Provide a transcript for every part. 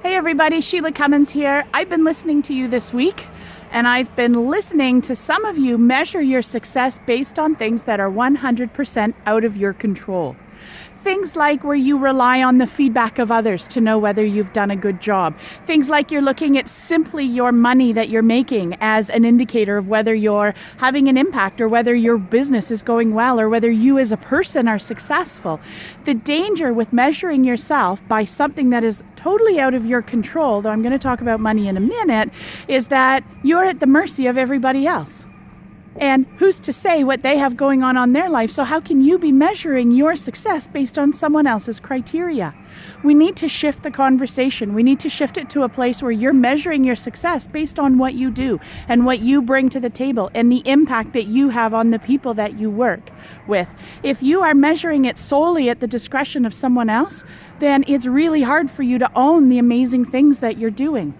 Hey everybody, Shelagh Cummins here. I've been listening to you this week, and I've been listening to some of you measure your success based on things that are 100% out of your control. Things like where you rely on the feedback of others to know whether you've done a good job. Things like you're looking at simply your money that you're making as an indicator of whether you're having an impact or whether your business is going well or whether you as a person are successful. The danger with measuring yourself by something that is totally out of your control, though I'm going to talk about money in a minute, is that you're at the mercy of everybody else. And who's to say what they have going on their life? So how can you be measuring your success based on someone else's criteria? We need to shift the conversation. We need to shift it to a place where you're measuring your success based on what you do and what you bring to the table and the impact that you have on the people that you work with. If you are measuring it solely at the discretion of someone else, then it's really hard for you to own the amazing things that you're doing.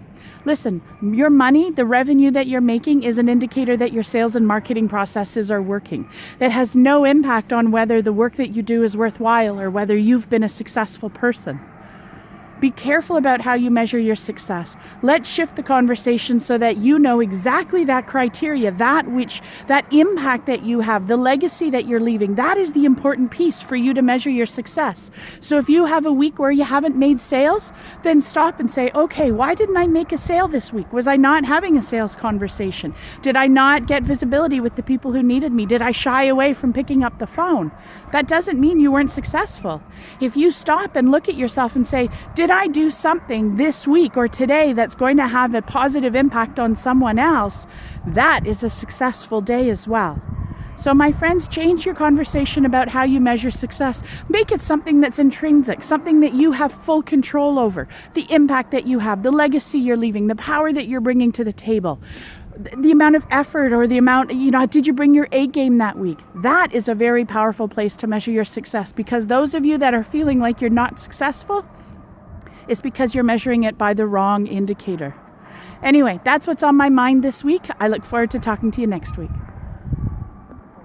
Listen, your money, the revenue that you're making is an indicator that your sales and marketing processes are working. That has no impact on whether the work that you do is worthwhile or whether you've been a successful person. Be careful about how you measure your success. Let's shift the conversation so that you know exactly that criteria, that impact that you have, the legacy that you're leaving. That is the important piece for you to measure your success. So if you have a week where you haven't made sales, then stop and say, okay, why didn't I make a sale this week? Was I not having a sales conversation? Did I not get visibility with the people who needed me? Did I shy away from picking up the phone? That doesn't mean you weren't successful. If you stop and look at yourself and say, did I do something this week or today that's going to have a positive impact on someone else? That is a successful day as well. So my friends, change your conversation about how you measure success. Make it something that's intrinsic, something that you have full control over, the impact that you have, the legacy you're leaving, the power that you're bringing to the table. The amount of effort or the amount, did you bring your A game that week? That is a very powerful place to measure your success, because those of you that are feeling like you're not successful, it's because you're measuring it by the wrong indicator. Anyway, that's what's on my mind this week. I look forward to talking to you next week.